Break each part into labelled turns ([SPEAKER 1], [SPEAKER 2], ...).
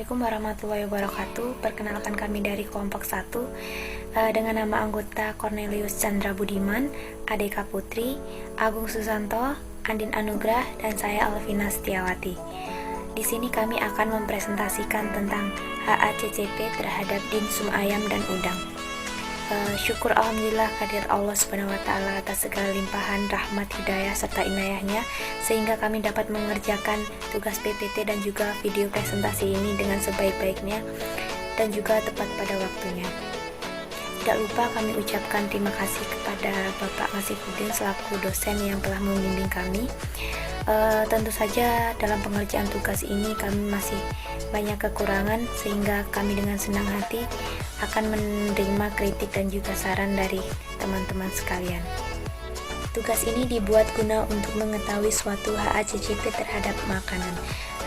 [SPEAKER 1] Assalamualaikum warahmatullahi wabarakatuh. Perkenalkan kami dari kelompok 1 dengan nama anggota Cornelius Chandra Budiman, Adeka Putri, Agung Susanto, Andin Anugrah, dan saya Alvina Setiawati. Di sini kami akan mempresentasikan tentang HACCP terhadap dimsum ayam dan udang. Syukur alhamdulillah kehadirat Allah Subhanahu wa taala atas segala limpahan rahmat hidayah serta inayahnya sehingga kami dapat mengerjakan tugas PPT dan juga video presentasi ini dengan sebaik-baiknya dan juga tepat pada waktunya. Tidak lupa kami ucapkan terima kasih kepada Bapak Masifudin selaku dosen yang telah membimbing kami. Tentu saja dalam pengerjaan tugas ini kami masih banyak kekurangan sehingga kami dengan senang hati akan menerima kritik dan juga saran dari teman-teman sekalian. Tugas ini dibuat guna untuk mengetahui suatu HACCP terhadap makanan.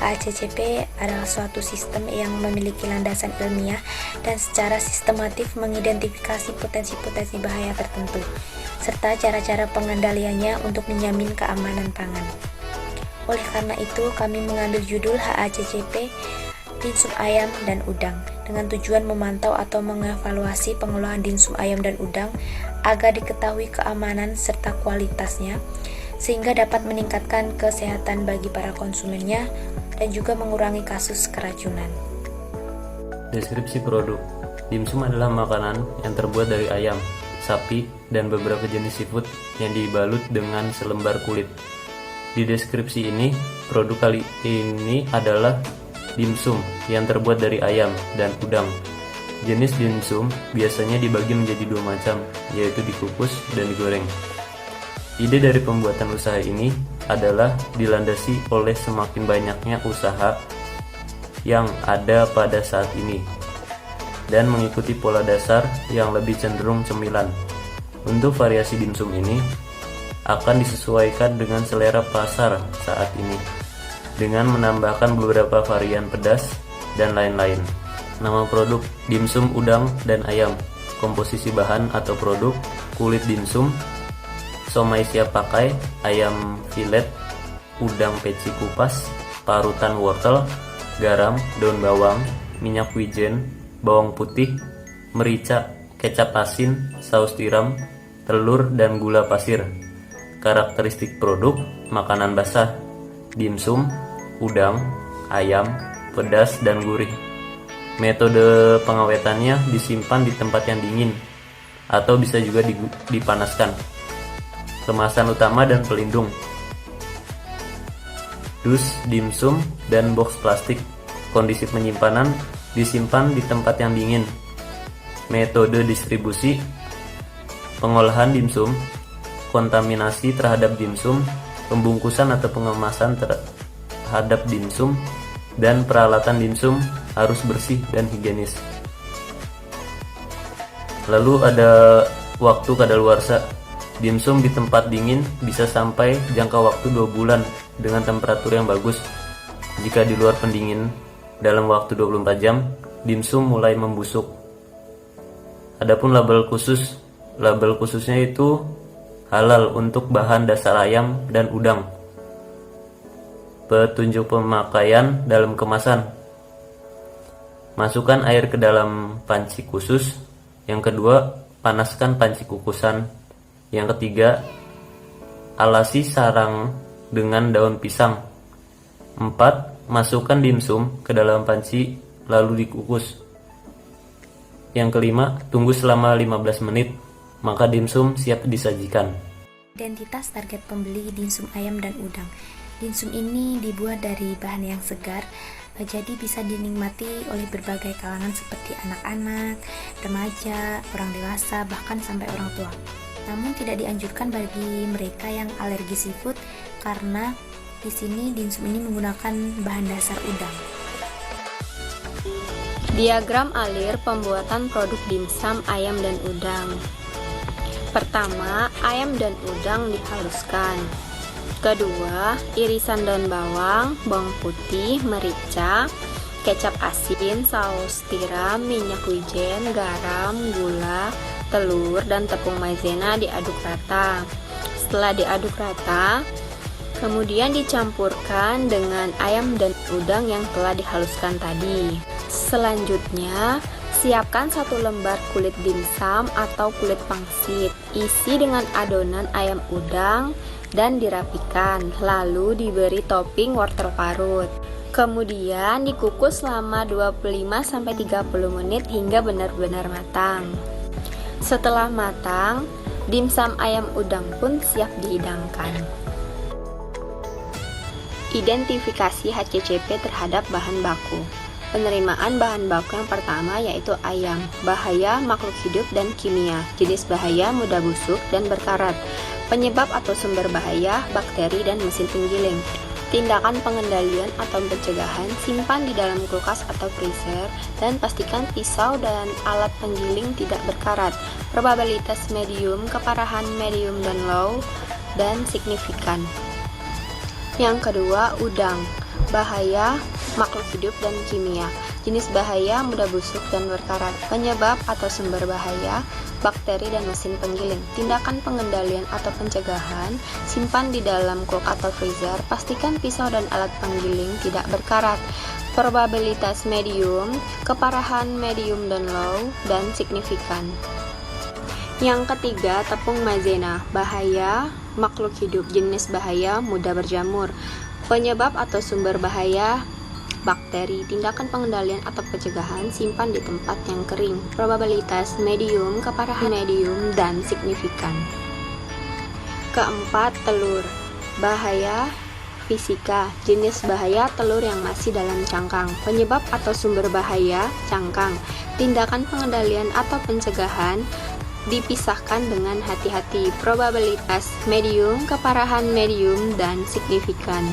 [SPEAKER 1] HACCP adalah suatu sistem yang memiliki landasan ilmiah dan secara sistematif mengidentifikasi potensi-potensi bahaya tertentu, serta cara-cara pengendaliannya untuk menjamin keamanan pangan. Oleh karena itu, kami mengambil judul HACCP dimsum ayam dan udang dengan tujuan memantau atau mengevaluasi pengolahan dimsum ayam dan udang agar diketahui keamanan serta kualitasnya sehingga dapat meningkatkan kesehatan bagi para konsumennya dan juga mengurangi kasus keracunan.
[SPEAKER 2] Deskripsi produk. Dimsum adalah makanan yang terbuat dari ayam, sapi, dan beberapa jenis seafood yang dibalut dengan selembar kulit. Di deskripsi ini, produk kali ini adalah dimsum yang terbuat dari ayam dan udang. Jenis dimsum biasanya dibagi menjadi dua macam, yaitu dikukus dan digoreng. Ide dari pembuatan usaha ini adalah dilandasi oleh semakin banyaknya usaha yang ada pada saat ini dan mengikuti pola dasar yang lebih cenderung cemilan. Untuk variasi dimsum ini akan disesuaikan dengan selera pasar saat ini dengan menambahkan beberapa varian pedas dan lain-lain. Nama produk dimsum udang dan ayam. Komposisi bahan atau produk: kulit dimsum, somai siap pakai, ayam filet, udang peci kupas, parutan wortel, garam, daun bawang, minyak wijen, bawang putih, merica, kecap asin, saus tiram, telur, dan gula pasir. Karakteristik produk: makanan basah, dimsum, udang, ayam, pedas, dan gurih. Metode pengawetannya disimpan di tempat yang dingin atau bisa juga dipanaskan. Kemasan utama dan pelindung: dus dimsum dan box plastik. Kondisi penyimpanan: disimpan di tempat yang dingin. Metode distribusi: pengolahan dimsum, kontaminasi terhadap dimsum, pembungkusan atau pengemasan terhadap dimsum, dan peralatan dimsum harus bersih dan higienis. Lalu ada waktu kadaluarsa. Dimsum di tempat dingin bisa sampai jangka waktu 2 bulan dengan temperatur yang bagus. Jika di luar pendingin dalam waktu 24 jam, dimsum mulai membusuk. Adapun label khusus, label khususnya itu halal untuk bahan dasar ayam dan udang. Petunjuk pemakaian dalam kemasan: masukkan air ke dalam panci khusus. Yang kedua, panaskan panci kukusan. Yang ketiga, alasi sarang dengan daun pisang. 4. Masukkan dimsum ke dalam panci lalu dikukus. Yang kelima, tunggu selama 15 menit, maka dimsum siap disajikan.
[SPEAKER 1] Identitas target pembeli dimsum ayam dan udang. Dimsum ini dibuat dari bahan yang segar, jadi bisa dinikmati oleh berbagai kalangan seperti anak-anak, remaja, orang dewasa, bahkan sampai orang tua. Namun tidak dianjurkan bagi mereka yang alergi seafood karena di sini dimsum ini menggunakan bahan dasar udang.
[SPEAKER 3] Diagram alir pembuatan produk dimsum ayam dan udang. Pertama, ayam dan udang dihaluskan. Kedua, irisan daun bawang, bawang putih, merica, kecap asin, saus tiram, minyak wijen, garam, gula, telur, dan tepung maizena diaduk rata. Setelah diaduk rata, kemudian dicampurkan dengan ayam dan udang yang telah dihaluskan tadi. Selanjutnya, siapkan 1 lembar kulit dimsum atau kulit pangsit. Isi dengan adonan ayam udang dan dirapikan, lalu diberi topping wortel parut. Kemudian dikukus selama 25-30 menit hingga benar-benar matang. Setelah matang, dimsum ayam udang pun siap dihidangkan. Identifikasi HCCP terhadap bahan baku. Penerimaan bahan baku yang pertama yaitu ayam, bahaya makhluk hidup dan kimia, jenis bahaya mudah busuk dan berkarat, penyebab atau sumber bahaya bakteri dan mesin penggiling. Tindakan pengendalian atau pencegahan, simpan di dalam kulkas atau freezer, dan pastikan pisau dan alat penggiling tidak berkarat. Probabilitas medium, keparahan medium dan low, dan signifikan. Yang kedua, udang. Bahaya, makhluk hidup dan kimia. Jenis bahaya mudah busuk dan berkarat. Penyebab atau sumber bahaya, bakteri dan mesin penggiling. Tindakan pengendalian atau pencegahan, simpan di dalam kulkas atau freezer, pastikan pisau dan alat penggiling tidak berkarat. Probabilitas medium, keparahan medium dan low, dan signifikan. Yang ketiga, tepung maizena. Bahaya, makhluk hidup, jenis bahaya mudah berjamur. Penyebab atau sumber bahaya, bakteri. Tindakan pengendalian atau pencegahan, simpan di tempat yang kering. Probabilitas medium, keparahan medium, dan signifikan. Keempat, telur. Bahaya, fisika. Jenis bahaya, telur yang masih dalam cangkang. Penyebab atau sumber bahaya, cangkang. Tindakan pengendalian atau pencegahan, dipisahkan dengan hati-hati. Probabilitas medium, keparahan medium, dan signifikan.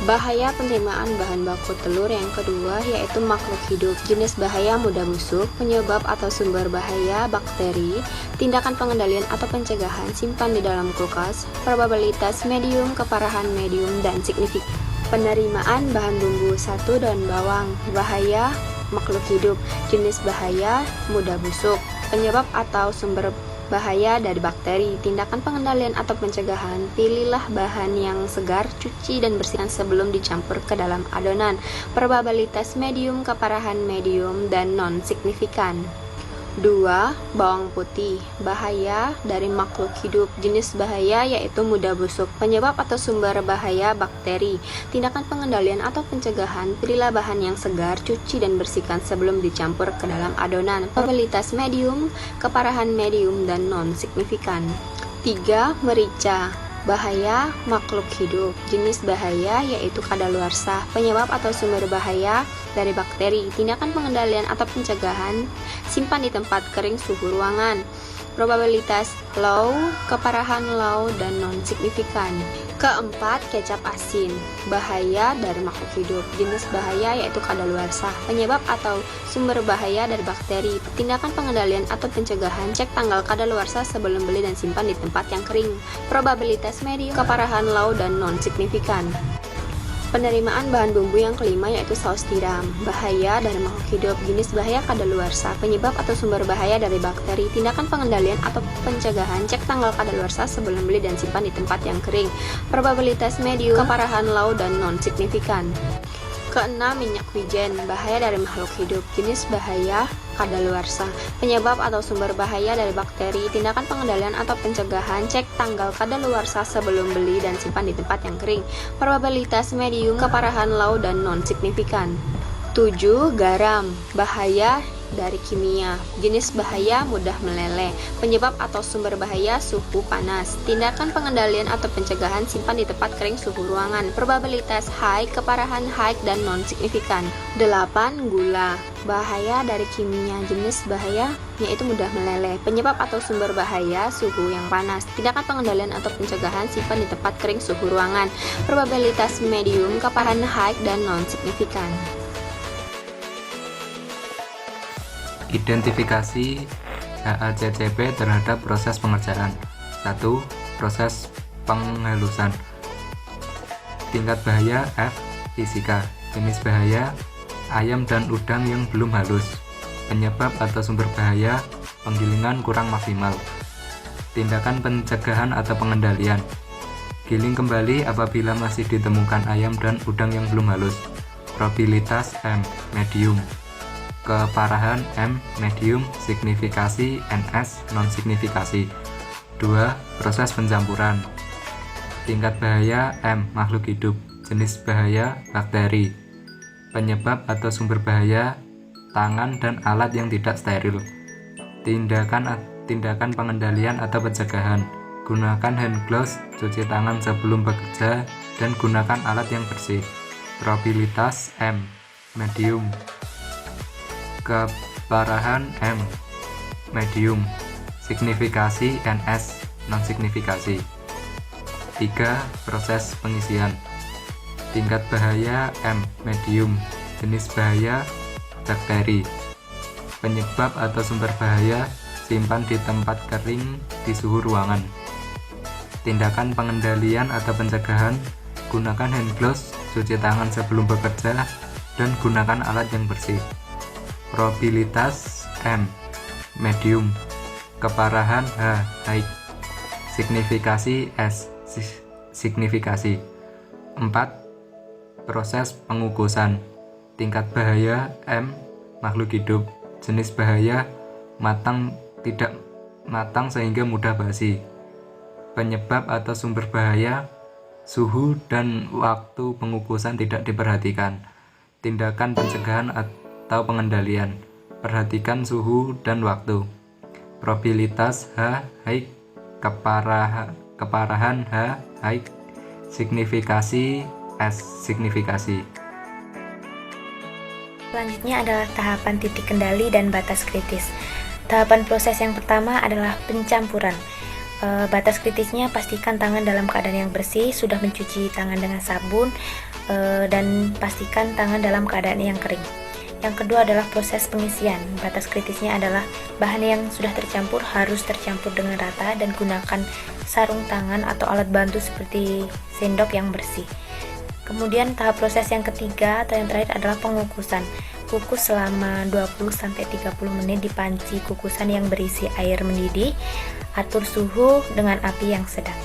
[SPEAKER 3] Bahaya penerimaan bahan baku telur yang kedua yaitu makhluk hidup, jenis bahaya mudah busuk, penyebab atau sumber bahaya bakteri. Tindakan pengendalian atau pencegahan, simpan di dalam kulkas. Probabilitas medium, keparahan medium, dan signifikan. Penerimaan bahan bumbu 1 daun bawang. Bahaya makhluk hidup, jenis bahaya mudah busuk, penyebab atau sumber bahaya dari bakteri. Tindakan pengendalian atau pencegahan, pilihlah bahan yang segar, cuci dan bersihkan sebelum dicampur ke dalam adonan. Probabilitas medium, keparahan medium, dan non-signifikan. 2. Bawang putih. Bahaya dari makhluk hidup, jenis bahaya yaitu mudah busuk, penyebab atau sumber bahaya bakteri. Tindakan pengendalian atau pencegahan, pilihlah bahan yang segar, cuci dan bersihkan sebelum dicampur ke dalam adonan. Probabilitas medium, keparahan medium, dan non-signifikan. 3. Merica. Bahaya makhluk hidup, jenis bahaya yaitu kadaluarsa, penyebab atau sumber bahaya dari bakteri. Tindakan pengendalian atau pencegahan, simpan di tempat kering suhu ruangan. Probabilitas low, keparahan low, dan non-signifikan. Keempat, kecap asin. Bahaya dari makhluk hidup, jenis bahaya yaitu kadaluarsa, penyebab atau sumber bahaya dari bakteri. Tindakan pengendalian atau pencegahan, cek tanggal kadaluarsa sebelum beli dan simpan di tempat yang kering. Probabilitas medium, keparahan low, dan non-signifikan. Penerimaan bahan bumbu yang kelima yaitu saus tiram. Bahaya dari makhluk hidup, jenis bahaya kadaluarsa, penyebab atau sumber bahaya dari bakteri. Tindakan pengendalian atau pencegahan, cek tanggal kadaluarsa sebelum beli dan simpan di tempat yang kering. Probabilitas medium, keparahan low, dan non-signifikan. Keenam, minyak wijen. Bahaya dari makhluk hidup, jenis bahaya kadaluarsa, penyebab atau sumber bahaya dari bakteri. Tindakan pengendalian atau pencegahan, cek tanggal kadaluarsa sebelum beli dan simpan di tempat yang kering. Probabilitas medium, keparahan low, dan non-signifikan. 7. Garam. Bahaya dari kimia, jenis bahaya mudah meleleh, penyebab atau sumber bahaya suhu panas. Tindakan pengendalian atau pencegahan, simpan di tempat kering suhu ruangan. Probabilitas high, keparahan high, dan non-signifikan. 8. Gula. Bahaya dari kimia, jenis bahaya yaitu mudah meleleh, penyebab atau sumber bahaya suhu yang panas. Tindakan pengendalian atau pencegahan, simpan di tempat kering suhu ruangan. Probabilitas medium, keparahan high, dan non-signifikan.
[SPEAKER 4] Identifikasi HACCP terhadap proses pengerjaan. 1. Proses penghalusan. Tingkat bahaya F. Fisika. Jenis bahaya ayam dan udang yang belum halus. Penyebab atau sumber bahaya penggilingan kurang maksimal. Tindakan pencegahan atau pengendalian. Giling kembali apabila masih ditemukan ayam dan udang yang belum halus. probabilitas M, medium. Keparahan M, medium. Signifikasi NS, non-signifikasi. 2. Proses pencampuran. Tingkat bahaya M, makhluk hidup. Jenis bahaya, bakteri. Penyebab atau sumber bahaya, tangan dan alat yang tidak steril. Tindakan pengendalian atau pencegahan. Gunakan hand gloves, cuci tangan sebelum bekerja, dan gunakan alat yang bersih. Probabilitas M, medium. Keparahan M, medium. Signifikasi NS, non-signifikasi. 3. Proses pengisian. Tingkat bahaya M, medium. Jenis bahaya, bakteri. Penyebab atau sumber bahaya, simpan di tempat kering di suhu ruangan. Tindakan pengendalian atau pencegahan, gunakan hand gloves, cuci tangan sebelum bekerja, dan gunakan alat yang bersih. Probabilitas M, medium. Keparahan H, high. Signifikasi S, signifikasi. 4. Proses pengukusan. Tingkat bahaya M, makhluk hidup. Jenis bahaya, tidak matang sehingga mudah basi. Penyebab atau sumber bahaya, suhu dan waktu pengukusan tidak diperhatikan. Tindakan pencegahan atau pengendalian, perhatikan suhu dan waktu. Probabilitas H, high. Keparahan H, high. Signifikasi S, signifikasi.
[SPEAKER 1] Selanjutnya adalah tahapan titik kendali dan batas kritis. Tahapan proses yang pertama adalah pencampuran. Batas kritisnya, pastikan tangan dalam keadaan yang bersih, sudah mencuci tangan dengan sabun, dan pastikan tangan dalam keadaan yang kering. Yang kedua adalah proses pengisian. Batas kritisnya adalah bahan yang sudah tercampur harus tercampur dengan rata dan gunakan sarung tangan atau alat bantu seperti sendok yang bersih. Kemudian tahap proses yang ketiga atau yang terakhir adalah pengukusan. Kukus selama 20-30 menit di panci kukusan yang berisi air mendidih. Atur suhu dengan api yang sedang.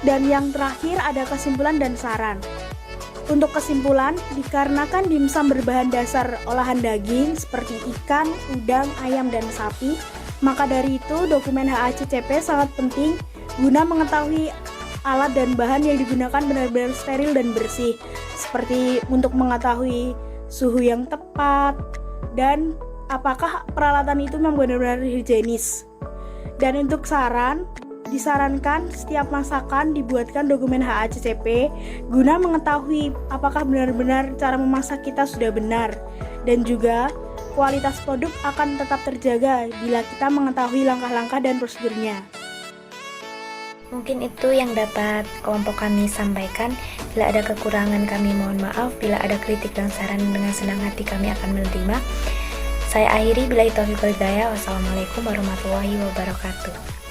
[SPEAKER 5] Dan yang terakhir ada kesimpulan dan saran. Untuk kesimpulan, dikarenakan dimsum berbahan dasar olahan daging seperti ikan, udang, ayam, dan sapi, maka dari itu dokumen HACCP sangat penting guna mengetahui alat dan bahan yang digunakan benar-benar steril dan bersih, seperti untuk mengetahui suhu yang tepat dan apakah peralatan itu memang benar-benar higienis. Dan untuk saran, disarankan setiap masakan dibuatkan dokumen HACCP guna mengetahui apakah benar-benar cara memasak kita sudah benar, dan juga kualitas produk akan tetap terjaga bila kita mengetahui langkah-langkah dan prosedurnya.
[SPEAKER 1] Mungkin itu yang dapat kelompok kami sampaikan. Bila ada kekurangan kami mohon maaf. Bila ada kritik dan saran dengan senang hati kami akan menerima. Saya akhiri, billahi taufiq wal hidayah. Wassalamualaikum warahmatullahi wabarakatuh.